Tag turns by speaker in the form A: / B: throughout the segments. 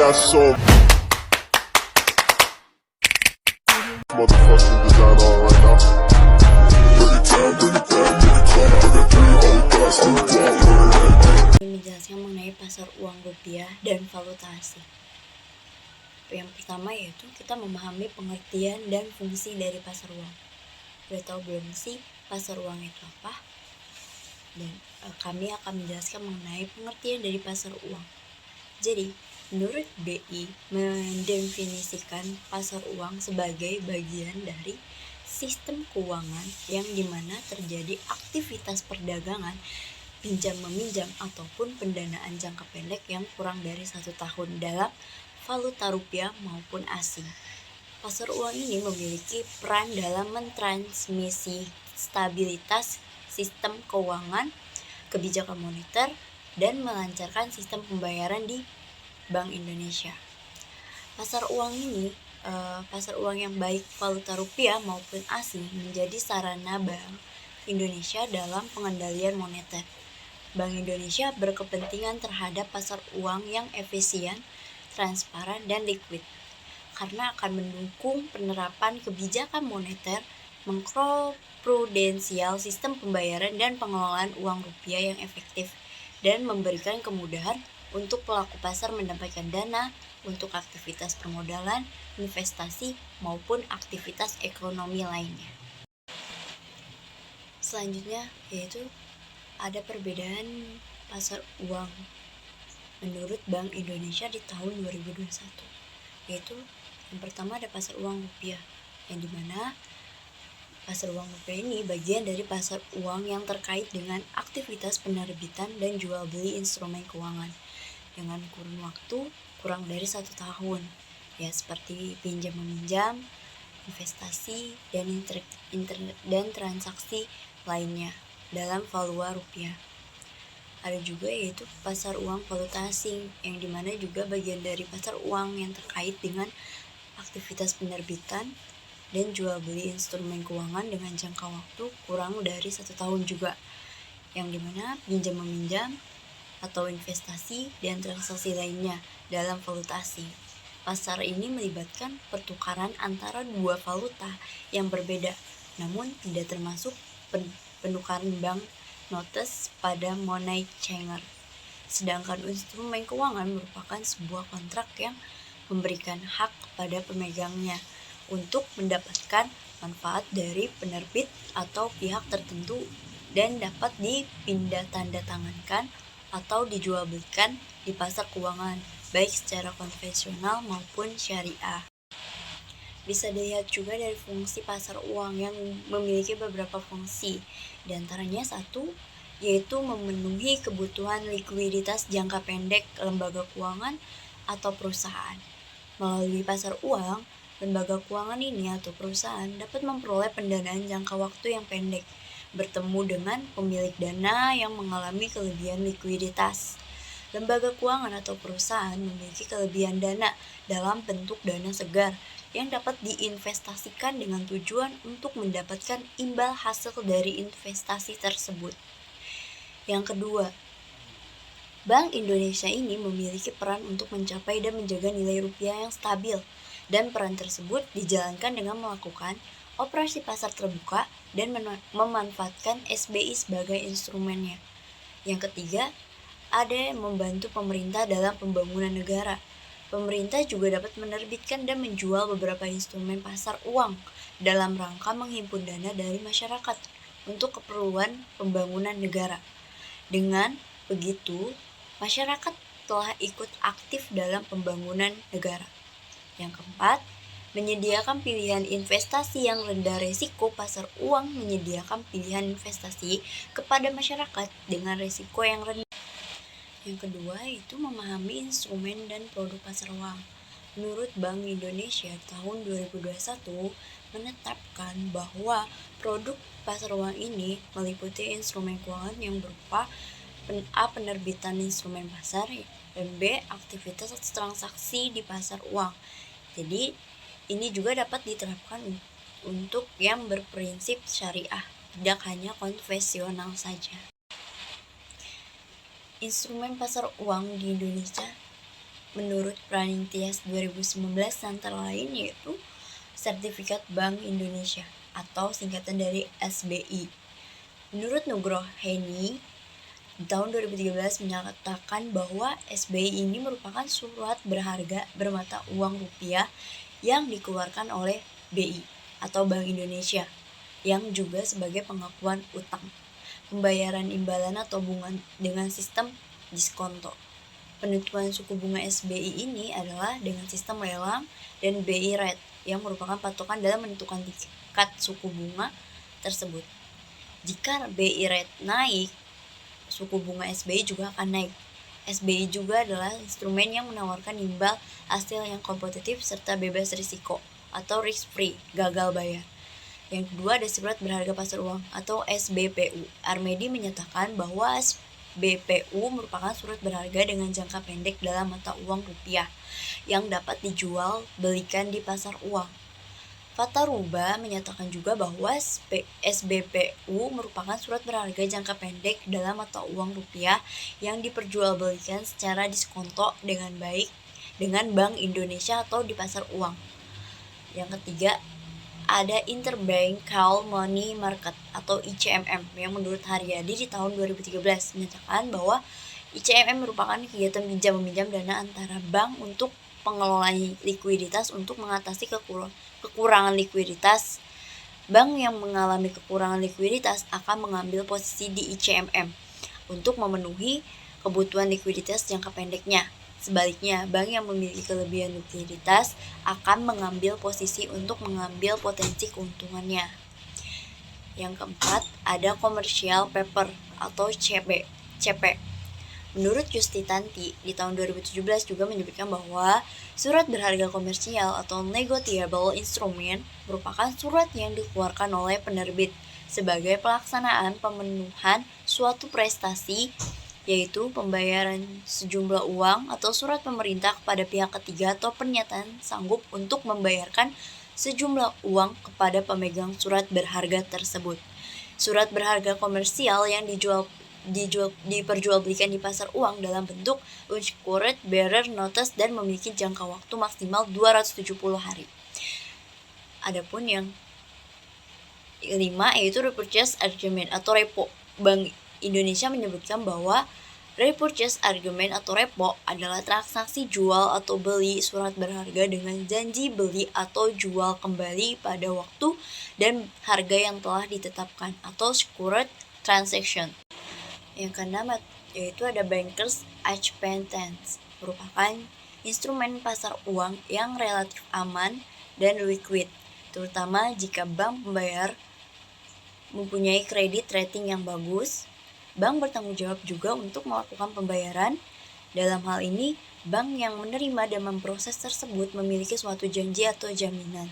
A: got so motherfucking design on right now. Bring it down, bring it down, bring it down. I got 3 old guys to
B: Menjelaskan mengenai pasar uang rupiah dan valuta asing. Yang pertama yaitu kita memahami pengertian dan fungsi dari pasar uang. Udah tahu belum sih pasar uang itu apa? Dan kami akan menjelaskan mengenai pengertian dari pasar uang. Jadi, menurut BI mendefinisikan pasar uang sebagai bagian dari sistem keuangan yang dimana terjadi aktivitas perdagangan pinjam-meminjam ataupun pendanaan jangka pendek yang kurang dari 1 tahun dalam valuta rupiah maupun asing. Pasar uang ini memiliki peran dalam mentransmisi stabilitas sistem keuangan, kebijakan moneter, dan melancarkan sistem pembayaran di Bank Indonesia. Pasar uang ini, pasar uang yang baik valuta rupiah maupun asing menjadi sarana Bank Indonesia dalam pengendalian moneter. Bank Indonesia berkepentingan terhadap pasar uang yang efisien, transparan, dan liquid, karena akan mendukung penerapan kebijakan moneter, makroprudensial, sistem pembayaran, dan pengelolaan uang rupiah yang efektif, dan memberikan kemudahan untuk pelaku pasar mendapatkan dana untuk aktivitas permodalan, investasi, maupun aktivitas ekonomi lainnya. Selanjutnya yaitu ada perbedaan pasar uang menurut Bank Indonesia di tahun 2021, yaitu yang pertama ada pasar uang rupiah, yang dimana pasar uang rupiah ini bagian dari pasar uang yang terkait dengan aktivitas penerbitan dan jual beli instrumen keuangan dengan kurun waktu kurang dari 1 tahun, ya seperti pinjam meminjam, investasi, dan transaksi lainnya dalam valuta rupiah. Ada juga yaitu pasar uang valuta asing, yang dimana juga bagian dari pasar uang yang terkait dengan aktivitas penerbitan dan jual beli instrumen keuangan dengan jangka waktu kurang dari 1 tahun juga, yang dimana pinjam meminjam atau investasi dan transaksi lainnya dalam valuta asing. Pasar ini melibatkan pertukaran antara dua valuta yang berbeda, namun tidak termasuk penukaran bank notes pada money changer. Sedangkan instrumen keuangan merupakan sebuah kontrak yang memberikan hak kepada pemegangnya untuk mendapatkan manfaat dari penerbit atau pihak tertentu dan dapat dipindah tanda tangankan atau dijual belikan di pasar keuangan, baik secara konvensional maupun syariah. Bisa dilihat juga dari fungsi pasar uang yang memiliki beberapa fungsi. Di antaranya satu, yaitu memenuhi kebutuhan likuiditas jangka pendek lembaga keuangan atau perusahaan. Melalui pasar uang, lembaga keuangan ini atau perusahaan dapat memperoleh pendanaan jangka waktu yang pendek, bertemu dengan pemilik dana yang mengalami kelebihan likuiditas. Lembaga keuangan atau perusahaan memiliki kelebihan dana dalam bentuk dana segar yang dapat diinvestasikan dengan tujuan untuk mendapatkan imbal hasil dari investasi tersebut. Yang kedua, Bank Indonesia ini memiliki peran untuk mencapai dan menjaga nilai rupiah yang stabil, dan peran tersebut dijalankan dengan melakukan operasi pasar terbuka dan memanfaatkan SBI sebagai instrumennya. Yang ketiga, ada yang membantu pemerintah dalam pembangunan negara. Pemerintah juga dapat menerbitkan dan menjual beberapa instrumen pasar uang dalam rangka menghimpun dana dari masyarakat untuk keperluan pembangunan negara. Dengan begitu, masyarakat telah ikut aktif dalam pembangunan negara. Yang keempat, menyediakan pilihan investasi yang rendah risiko. Pasar uang menyediakan pilihan investasi kepada masyarakat dengan risiko yang rendah. Yang kedua itu memahami instrumen dan produk pasar uang. Menurut Bank Indonesia tahun 2021 menetapkan bahwa produk pasar uang ini meliputi instrumen keuangan yang berupa A. Penerbitan instrumen pasar, dan B. Aktivitas transaksi di pasar uang. Jadi ini juga dapat diterapkan untuk yang berprinsip syariah, tidak hanya konvensional saja. Instrumen pasar uang di Indonesia menurut Planning Tias 2019 antara lain yaitu Sertifikat Bank Indonesia atau singkatan dari SBI. Menurut Nugroho Heni, di tahun 2013 menyatakan bahwa SBI ini merupakan surat berharga bermata uang rupiah yang dikeluarkan oleh BI atau Bank Indonesia yang juga sebagai pengakuan utang, pembayaran imbalan atau bunga dengan sistem diskonto. Penentuan suku bunga SBI ini adalah dengan sistem lelang dan BI rate yang merupakan patokan dalam menentukan tingkat suku bunga tersebut. Jika BI rate naik, suku bunga SBI juga akan naik. SBI juga adalah instrumen yang menawarkan imbal hasil yang kompetitif serta bebas risiko atau risk free, gagal bayar. Yang kedua ada surat berharga pasar uang atau SBPU. Armedi menyatakan bahwa BPU merupakan surat berharga dengan jangka pendek dalam mata uang rupiah yang dapat dijual belikan di pasar uang. Fataruba menyatakan juga bahwa SBPU merupakan surat berharga jangka pendek dalam mata uang rupiah yang diperjualbelikan secara diskonto dengan baik dengan Bank Indonesia atau di pasar uang. Yang ketiga ada Interbank Call Money Market atau ICMM yang menurut Haryadi di tahun 2013 menyatakan bahwa ICMM merupakan kegiatan pinjam-meminjam dana antara bank untuk pengelolaan likuiditas untuk mengatasi kekurangan likuiditas. Bank yang mengalami kekurangan likuiditas akan mengambil posisi di ICMM untuk memenuhi kebutuhan likuiditas jangka pendeknya. Sebaliknya, bank yang memiliki kelebihan likuiditas akan mengambil posisi untuk mengambil potensi keuntungannya. Yang keempat, ada commercial paper atau CP. Menurut Yustitanti, di tahun 2017 juga menyebutkan bahwa surat berharga komersial atau negotiable instrument merupakan surat yang dikeluarkan oleh penerbit sebagai pelaksanaan pemenuhan suatu prestasi, yaitu pembayaran sejumlah uang atau surat pemerintah kepada pihak ketiga atau pernyataan sanggup untuk membayarkan sejumlah uang kepada pemegang surat berharga tersebut. Surat berharga komersial yang diperjualbelikan di pasar uang dalam bentuk unsecured bearer notes dan memiliki jangka waktu maksimal 270 hari. Adapun yang 5 yaitu repurchase agreement atau repo. Bank Indonesia menyebutkan bahwa repurchase agreement atau repo adalah transaksi jual atau beli surat berharga dengan janji beli atau jual kembali pada waktu dan harga yang telah ditetapkan atau secured transaction. Yang keenam yaitu ada bankers acceptance, merupakan instrumen pasar uang yang relatif aman dan liquid, terutama jika bank pembayar mempunyai kredit rating yang bagus. Bank bertanggung jawab juga untuk melakukan pembayaran. Dalam hal ini, bank yang menerima dan memproses tersebut memiliki suatu janji atau jaminan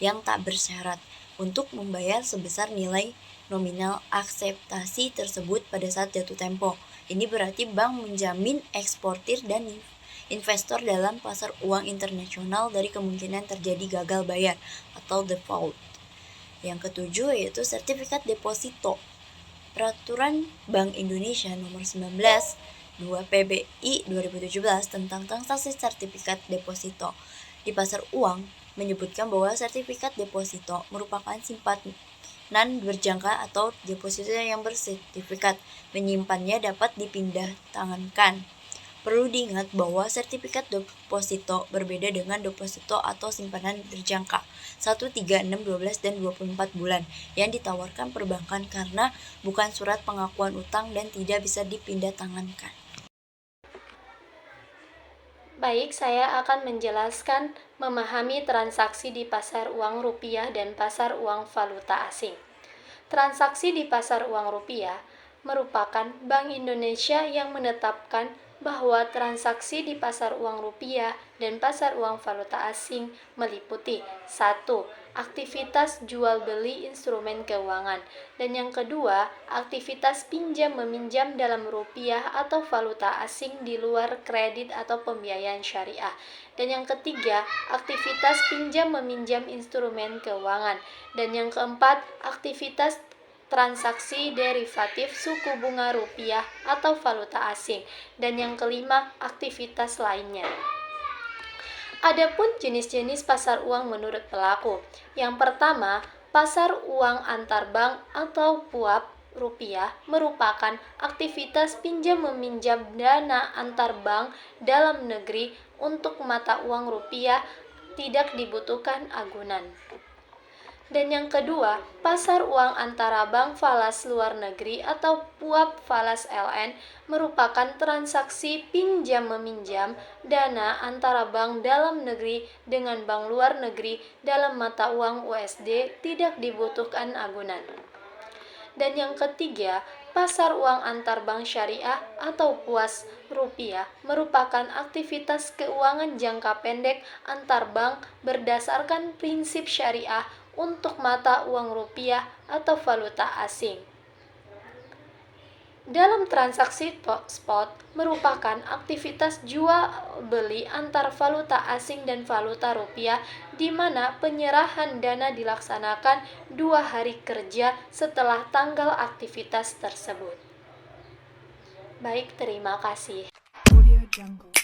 B: yang tak bersyarat untuk membayar sebesar nilai nominal akseptasi tersebut pada saat jatuh tempo. Ini berarti bank menjamin eksportir dan investor dalam pasar uang internasional dari kemungkinan terjadi gagal bayar atau default. Yang ketujuh yaitu sertifikat deposito. Peraturan Bank Indonesia nomor 19 2 PBI 2017 tentang transaksi sertifikat deposito di pasar uang menyebutkan bahwa sertifikat deposito merupakan simpanan berjangka atau deposito yang bersertifikat menyimpannya dapat dipindah tangankan. Perlu diingat bahwa sertifikat deposito berbeda dengan deposito atau simpanan berjangka 1, 3, 6, 12, dan 24 bulan yang ditawarkan perbankan karena bukan surat pengakuan utang dan tidak bisa dipindah tangankan.
C: Baik, saya akan menjelaskan memahami transaksi di pasar uang rupiah dan pasar uang valuta asing. Transaksi di pasar uang rupiah merupakan Bank Indonesia yang menetapkan bahwa transaksi di pasar uang rupiah dan pasar uang valuta asing meliputi 1. Aktivitas jual beli instrumen keuangan, dan yang kedua, aktivitas pinjam meminjam dalam rupiah atau valuta asing di luar kredit atau pembiayaan syariah, dan yang ketiga, aktivitas pinjam meminjam instrumen keuangan, dan yang keempat, aktivitas transaksi derivatif suku bunga rupiah atau valuta asing, dan yang kelima, aktivitas lainnya. Adapun jenis-jenis pasar uang menurut pelaku. Yang pertama, pasar uang antar bank atau PUAP rupiah merupakan aktivitas pinjam-meminjam dana antar bank dalam negeri untuk mata uang rupiah, tidak dibutuhkan agunan. Dan yang kedua, pasar uang antara bank falas luar negeri atau PUAP falas LN merupakan transaksi pinjam-meminjam dana antara bank dalam negeri dengan bank luar negeri dalam mata uang USD, tidak dibutuhkan agunan. Dan yang ketiga, pasar uang antar bank syariah atau PUAS rupiah merupakan aktivitas keuangan jangka pendek antar bank berdasarkan prinsip syariah untuk mata uang rupiah atau valuta asing. Dalam transaksi spot merupakan aktivitas jual beli antar valuta asing dan valuta rupiah, di mana penyerahan dana dilaksanakan 2 hari kerja setelah tanggal aktivitas tersebut. Baik, terima kasih.
D: Audio Jungle.